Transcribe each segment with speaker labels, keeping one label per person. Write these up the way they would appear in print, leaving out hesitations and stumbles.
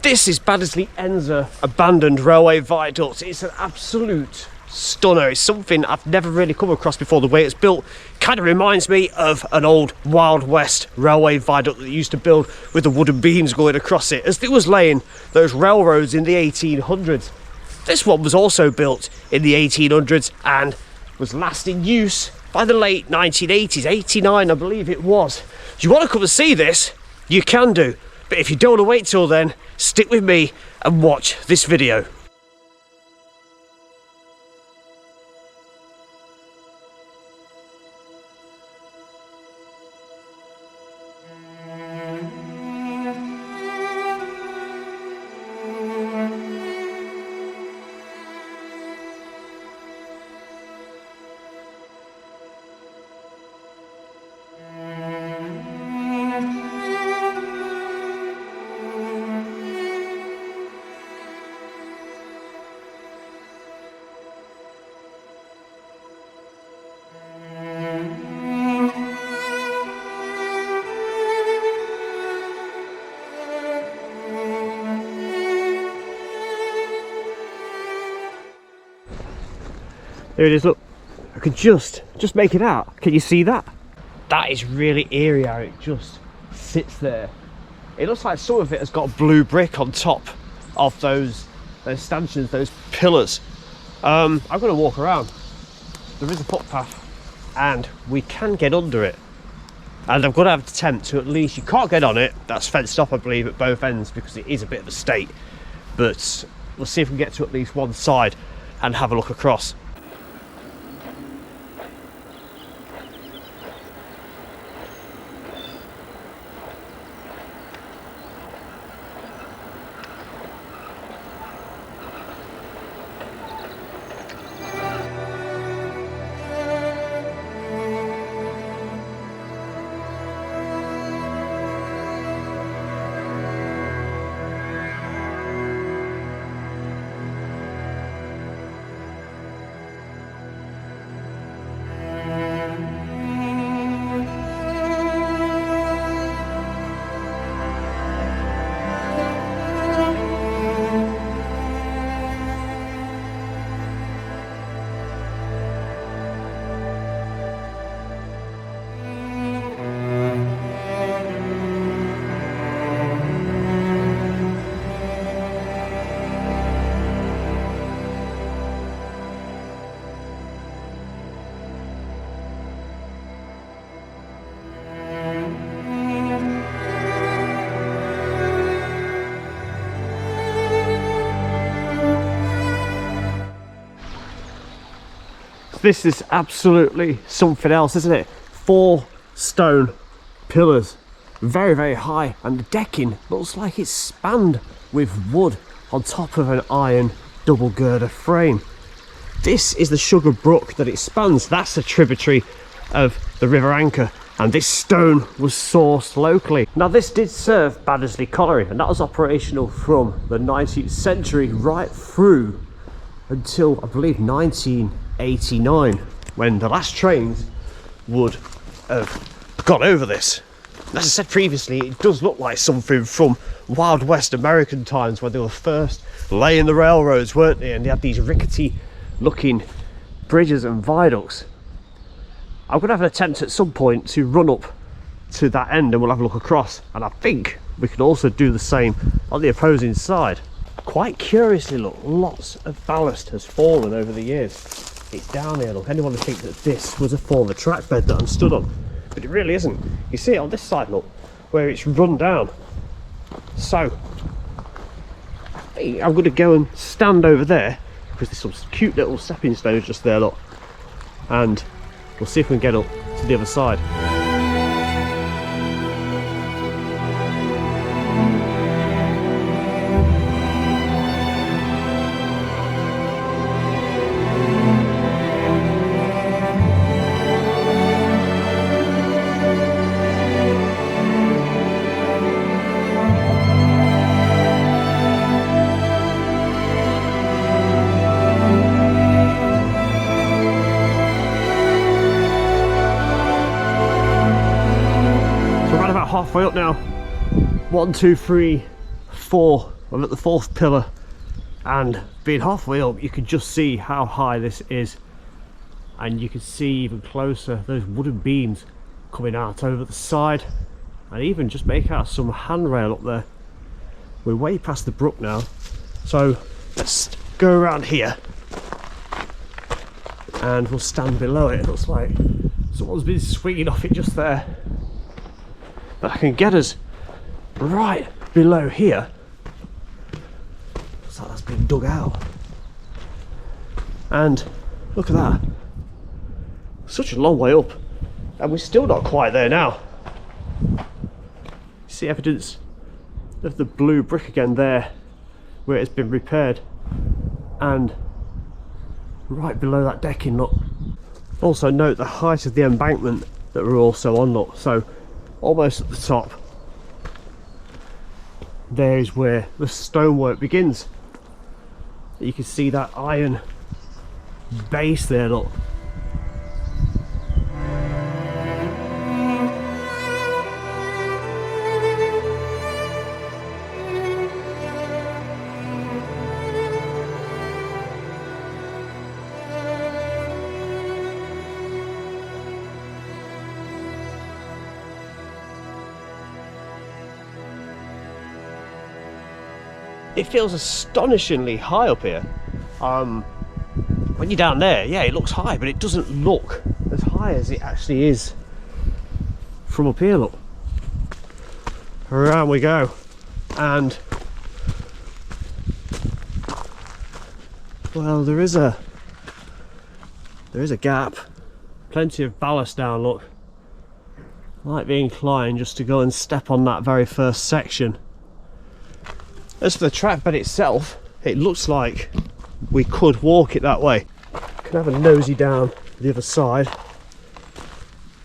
Speaker 1: This is Baddesley Ensor abandoned railway viaduct. It's an absolute stunner. It's something I've never really come across before. The way it's built kind of reminds me of an old Wild West railway viaduct that they used to build with the wooden beams going across it as they was laying those railroads in the 1800s. This one was also built in the 1800s and was last in use by the late 1980s, 89 I believe it was. If you want to come and see this, you can do. But if you don't want to wait till then, stick with me and watch this video. There it is, look. I can just make it out. Can you see that? That is really eerie how it just sits there. It looks like some of it has got blue brick on top of those stanchions, those pillars. I'm going to walk around. There is a footpath and we can get under it. And I'm going to have to attempt to at least, you can't get on it. That's fenced off, I believe, at both ends because it is a bit of a state. But we'll see if we can get to at least one side and have a look across. This is absolutely something else, isn't it? 4 stone pillars, very, very high, and the decking looks like it's spanned with wood on top of an iron double girder frame. This is the Sugar Brook that it spans. That's a tributary of the River Anchor, and this stone was sourced locally. Now this did serve Baddesley Colliery, and that was operational from the 19th century right through until I believe 1989, when the last trains would have gone over this. As I said previously, it does look like something from Wild West American times when they were first laying the railroads, weren't they? And they had these rickety looking bridges and viaducts. I'm going to have an attempt at some point to run up to that end and we'll have a look across, and I think we can also do the same on the opposing side. Quite curiously, look, lots of ballast has fallen over the years. It's down here, look. Anyone would think that this was a former track bed that I'm stood on, but it really isn't. You see it on this side, look, where it's run down. So I think I'm going to go and stand over there because there's some cute little stepping stones just there, look, and we'll see if we can get up to the other side. Halfway up now. 1, 2, 3, 4 I'm at the 4th pillar, and being halfway up you can just see how high this is, and you can see even closer those wooden beams coming out over the side, and even just make out some handrail up there. We're way past the brook now, so let's go around here and we'll stand below it. It looks like someone's been swinging off it just there, but I can get us right below here. Looks like that's been dug out, and look at that, such a long way up, and we're still not quite there now. See evidence of the blue brick again there where it's been repaired, and right below that decking, look. Also note the height of the embankment that we're also on, look, so almost at the top there is where the stonework begins. You can see that iron base there, look. It feels astonishingly high up here. When you're down there, yeah, it looks high, but it doesn't look as high as it actually is from up here, look. Around we go, and well, there is a gap, plenty of ballast down, look. Might be inclined just to go and step on that very first section. As for the track bed itself, it looks like we could walk it that way. Can have a nosy down the other side,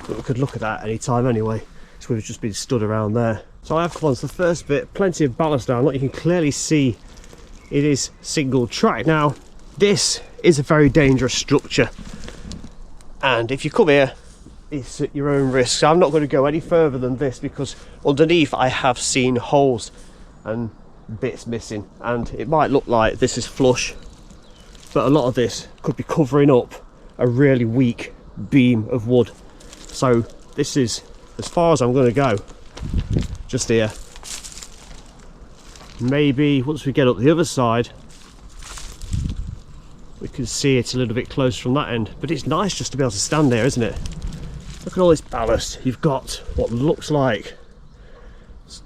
Speaker 1: but we could look at that any time anyway, so we've just been stood around there. So I have come on to the first bit, plenty of ballast down. Look, you can clearly see it is single track. Now this is a very dangerous structure, and if you come here it's at your own risk. So I'm not going to go any further than this, because underneath I have seen holes and bits missing, and it might look like this is flush, but a lot of this could be covering up a really weak beam of wood. So this is as far as I'm going to go, just here. Maybe once we get up the other side we can see it a little bit closer from that end, but it's nice just to be able to stand there, isn't it? Look at all this ballast. You've got what looks like,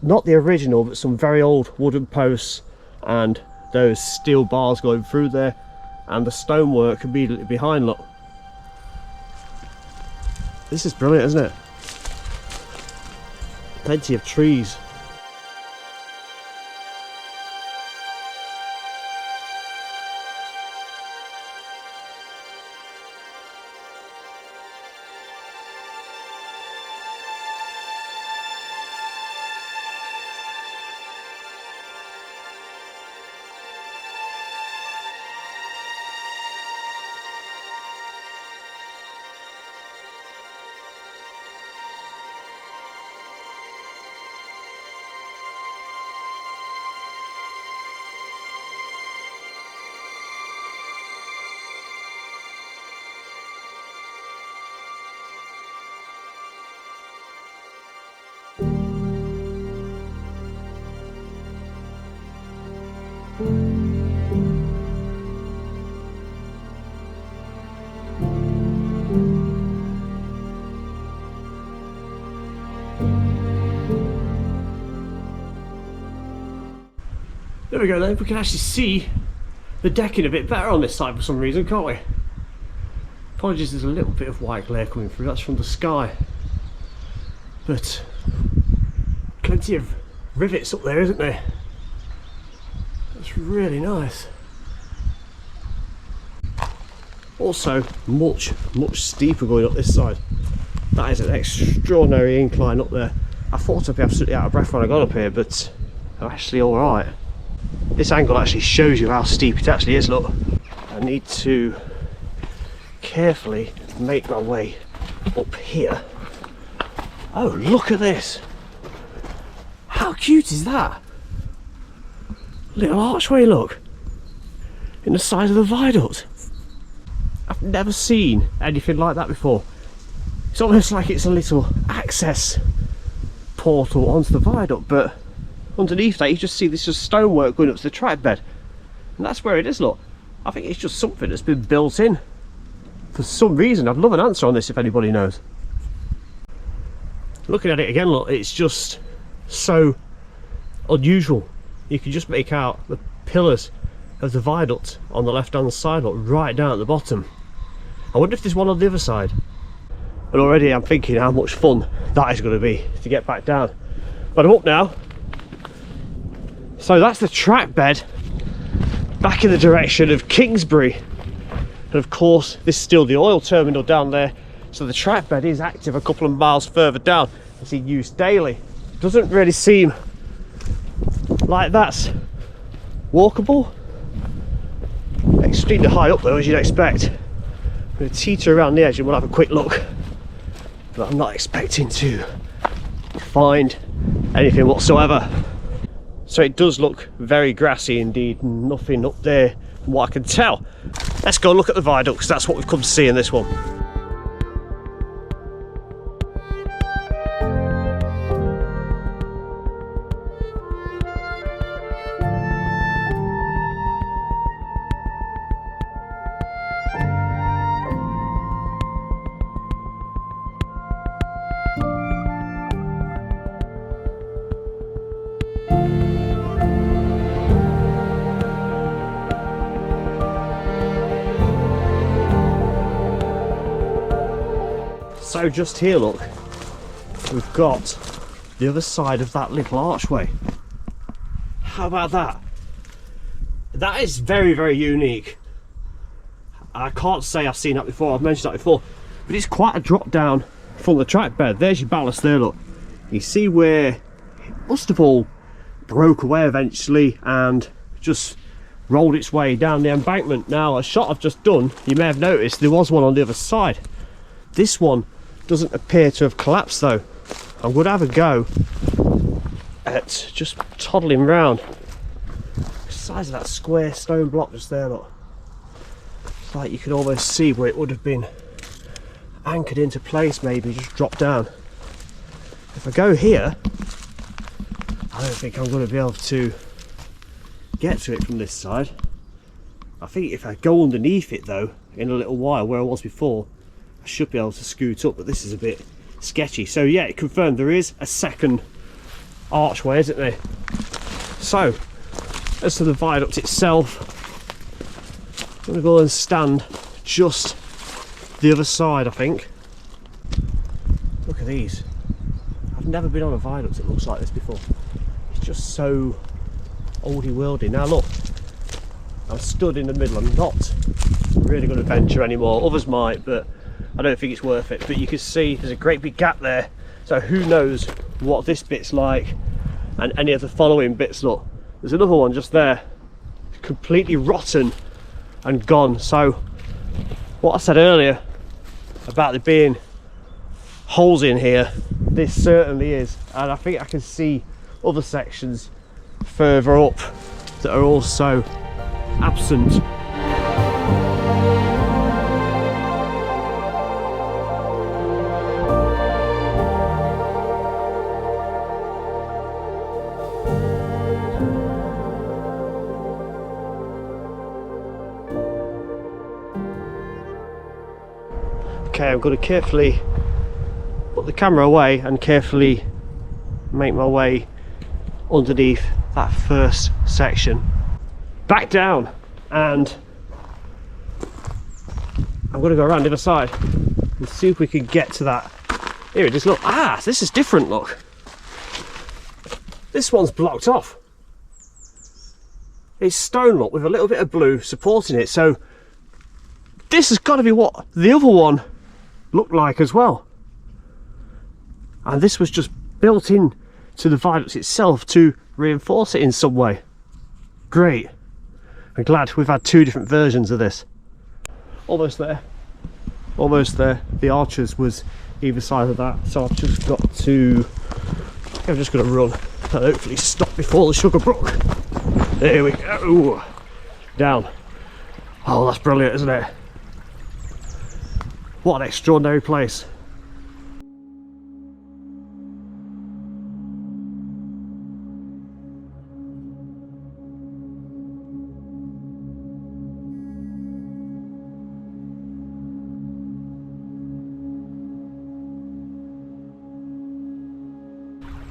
Speaker 1: not the original, but some very old wooden posts and those steel bars going through there, and the stonework immediately behind, look. This is brilliant, isn't it? Plenty of trees. There we go then, we can actually see the decking a bit better on this side for some reason, can't we? Apologies, there's a little bit of white glare coming through, that's from the sky. But plenty of rivets up there, isn't there? That's really nice. Also, much steeper going up this side. That is an extraordinary incline up there. I thought I'd be absolutely out of breath when I got up here, but I'm actually alright. This angle actually shows you how steep it actually is, look. I need to carefully make my way up here. Oh, look at this. How cute is that? Little archway, look, in the side of the viaduct. I've never seen anything like that before. It's almost like it's a little access portal onto the viaduct, but underneath that you just see this just stonework going up to the track bed, and that's where it is. Look, I think it's just something that's been built in for some reason. I'd love an answer on this if anybody knows. Looking at it again, look, it's just so unusual. You can just make out the pillars of the viaduct on the left hand side, look, right down at the bottom. I wonder if there's one on the other side. And already I'm thinking how much fun that is going to be to get back down. But I'm up now. So that's the track bed back in the direction of Kingsbury. And of course this is still the oil terminal down there. So the track bed is active a couple of miles further down. It's in use daily. Doesn't really seem like that's walkable. Extremely high up though, as you'd expect. I'm going to teeter around the edge and we'll have a quick look. But I'm not expecting to find anything whatsoever. So it does look very grassy indeed, nothing up there from what I can tell. Let's go look at the viaduct, because that's what we've come to see in this one. So just here, look, we've got the other side of that little archway. How about that? That is very, very unique. I can't say I've seen that before, I've mentioned that before, but it's quite a drop down from the track bed. There's your ballast there, look. You see where it must have all broke away eventually and just rolled its way down the embankment. Now, a shot I've just done, you may have noticed there was one on the other side. This one doesn't appear to have collapsed though. I'm going to have a go at just toddling round the size of that square stone block just there, look. It's like you can almost see where it would have been anchored into place, maybe just dropped down. If I go here, I don't think I'm going to be able to get to it from this side. I think if I go underneath it though, in a little while, where I was before, I should be able to scoot up, but this is a bit sketchy. So yeah, it confirmed there is a second archway, isn't there? So, as to the viaduct itself, I'm going to go and stand just the other side, I think. Look at these. I've never been on a viaduct that looks like this before. It's just so oldie-worldy. Now look, I'm stood in the middle. I'm not really going to venture anymore. Others might, but I don't think it's worth it. But you can see there's a great big gap there, so who knows what this bit's like and any of the following bits. Look, there's another one just there, completely rotten and gone. So what I said earlier about there being holes in here, this certainly is, and I think I can see other sections further up that are also absent. Okay, I'm going to carefully put the camera away and carefully make my way underneath that first section, back down, and I'm going to go around the other side and see if we can get to that. Here it is, look. Ah, this is different, look. This one's blocked off. It's stone, look, with a little bit of blue supporting it, so this has got to be what the other one looked like as well, and this was just built in to the viaduct itself to reinforce it in some way. Great. I'm glad we've had two different versions of this. Almost there, almost there. The arches was either side of that, so I've just got to, I'm just going to run and hopefully stop before the sugar brook. There we go. Down. Oh, that's brilliant, isn't it? What an extraordinary place.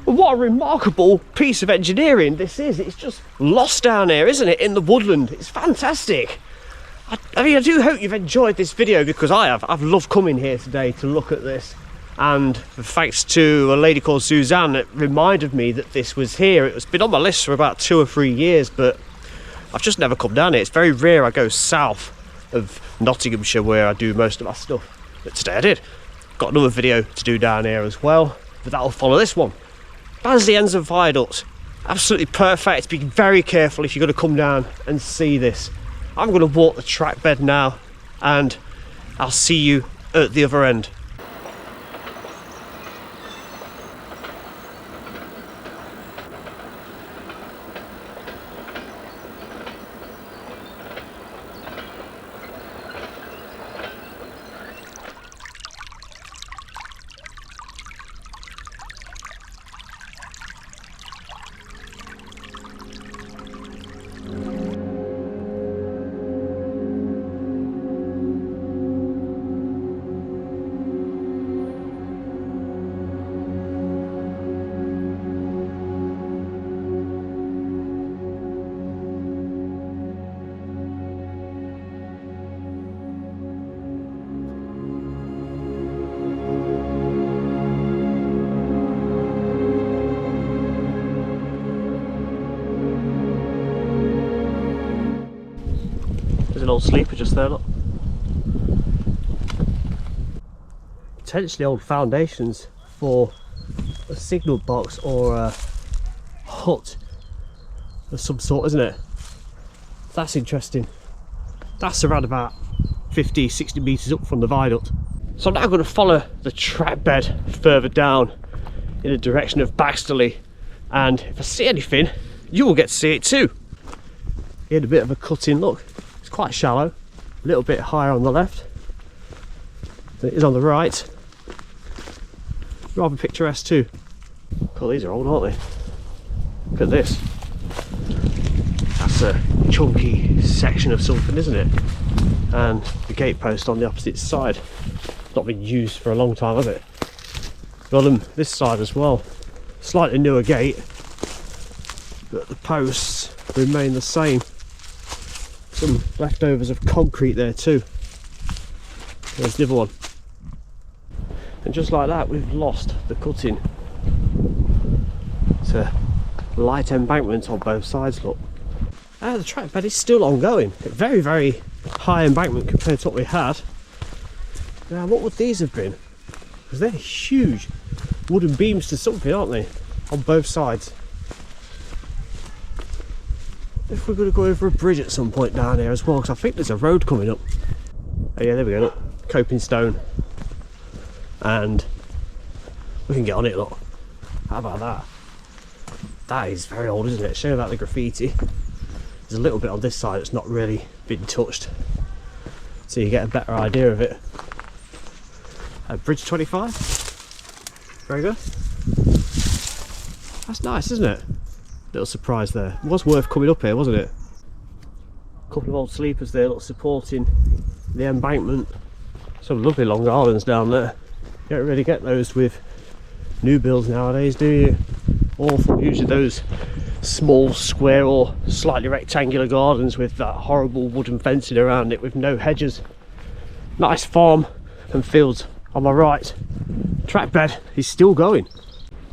Speaker 1: What a remarkable piece of engineering this is. It's just lost down here, isn't it, in the woodland. It's fantastic. I mean, I do hope you've enjoyed this video, because I have. I've loved coming here today to look at this, and thanks to a lady called Suzanne that reminded me that this was here. It's been on my list for about 2 or 3 years, but I've just never come down here. It's very rare I go south of Nottinghamshire, where I do most of my stuff, but today I did. Got another video to do down here as well, but that'll follow this one. Baddesley Ensor Viaduct, absolutely perfect. Be very careful if you're going to come down and see this. I'm going to walk the track bed now, and I'll see you at the other end. There's an old sleeper just there, look. Potentially old foundations for a signal box or a hut of some sort, isn't it? That's interesting. That's around about 50-60 metres up from the viaduct. So I'm now going to follow the track bed further down in the direction of Baddesley, and if I see anything, you will get to see it too. Here's a bit of a cut-in, look. It's quite shallow, a little bit higher on the left than it is on the right. Rather picturesque too. God, these are old, aren't they? Look at this. That's a chunky section of something, isn't it? And the gatepost on the opposite side. Not been used for a long time, has it? Got them this side as well. Slightly newer gate, but the posts remain the same. Some leftovers of concrete there too. There's the other one. And just like that, we've lost the cutting. It's a light embankment on both sides, look. The track bed is still ongoing. Very, very high embankment compared to what we had. Now, what would these have been? Because they're huge wooden beams to something, aren't they? On both sides. If we're going to go over a bridge at some point down here as well, because I think there's a road coming up. Oh yeah, there we go, look. Coping stone. And we can get on it, look. How about that? That is very old, isn't it? Show that the graffiti. There's a little bit on this side that's not really been touched, so you get a better idea of it. Bridge 25. Very good. That's nice, isn't it? Little surprise there. It was worth coming up here, wasn't it? A couple of old sleepers there, look, supporting the embankment. Some lovely long gardens down there. You don't really get those with new builds nowadays, do you? Awful. Usually those small square or slightly rectangular gardens with that horrible wooden fencing around it with no hedges. Nice farm and fields on my right. Track bed is still going.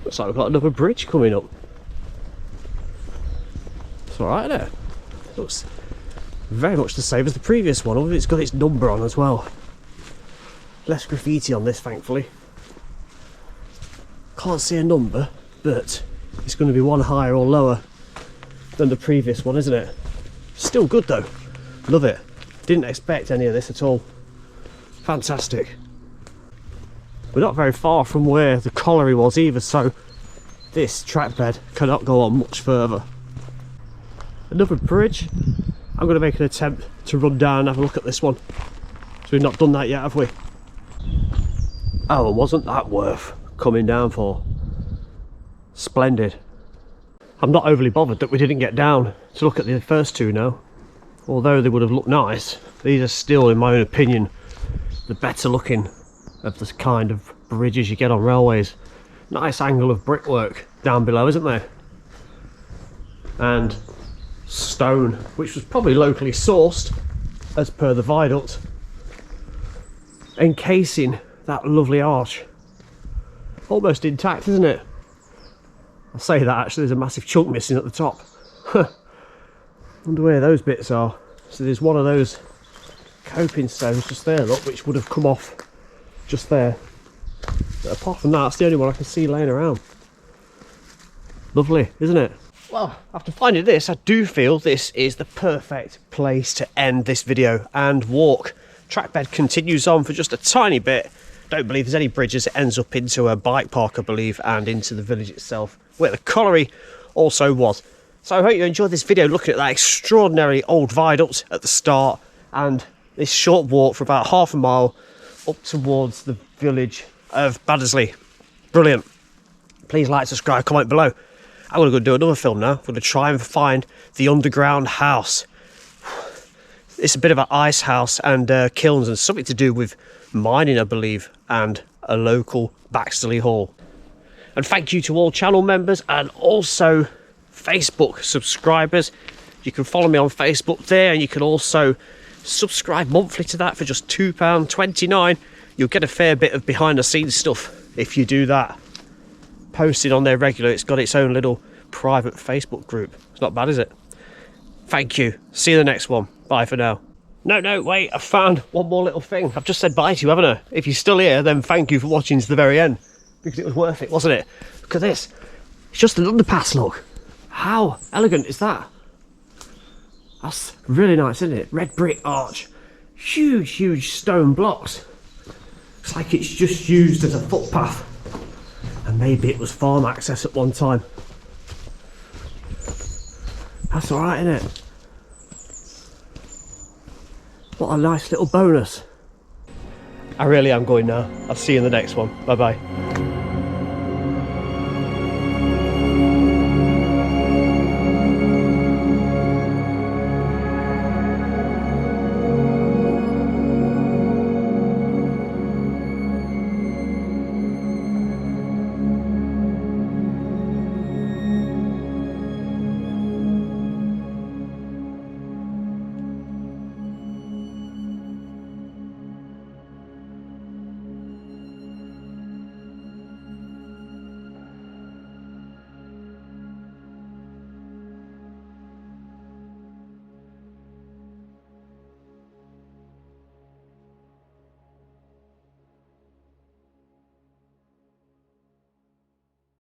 Speaker 1: Looks like we've got another bridge coming up. It's alright there. Looks very much the same as the previous one, although it's got its number on as well. Less graffiti on this, thankfully. Can't see a number, but it's going to be one higher or lower than the previous one, isn't it? Still good though. Love it. Didn't expect any of this at all. Fantastic. We're not very far from where the colliery was either, so this track bed cannot go on much further. Another bridge. I'm going to make an attempt to run down and have a look at this one. So we've not done that yet, have we? Oh, and wasn't that worth coming down for? Splendid. I'm not overly bothered that we didn't get down to look at the first two now. Although they would have looked nice, these are still, in my own opinion, the better looking of the kind of bridges you get on railways. Nice angle of brickwork down below, isn't there? And stone, which was probably locally sourced as per the viaduct, encasing that lovely arch. Almost intact, isn't it? I say that actually, there's a massive chunk missing at the top. Wonder where those bits are. So there's one of those coping stones just there, look, which would have come off just there. But apart from that, that's the only one I can see laying around. Lovely, isn't it? Well, after finding this, I do feel this is the perfect place to end this video and walk. Track bed continues on for just a tiny bit. Don't believe there's any bridges. It ends up into a bike park, I believe, and into the village itself, where the colliery also was. So I hope you enjoyed this video looking at that extraordinary old viaduct at the start and this short walk for about half a mile up towards the village of Baddesley. Brilliant. Please like, subscribe, comment below. I'm going to go do another film now. I'm going to try and find the underground house. It's a bit of an ice house and kilns and something to do with mining, I believe, and a local Baddesley Hall. And thank you to all channel members and also Facebook subscribers. You can follow me on Facebook there, and you can also subscribe monthly to that for just £2.29. You'll get a fair bit of behind the scenes stuff if you do that. Posted on there regular. It's got its own little private Facebook group. It's not bad, is it? Thank you. See you in the next one. Bye for now. No, wait, I found one more little thing. I've just said bye to you, haven't I? If you're still here, then thank you for watching to the very end, because it was worth it, wasn't it? Look at this. It's just an underpass, look. How elegant is that? That's really nice, isn't it? Red brick arch. Huge stone blocks. Looks like it's just used as a footpath. And maybe it was farm access at one time. That's alright, isn't it? What a nice little bonus. I really am going now. I'll see you in the next one. Bye bye.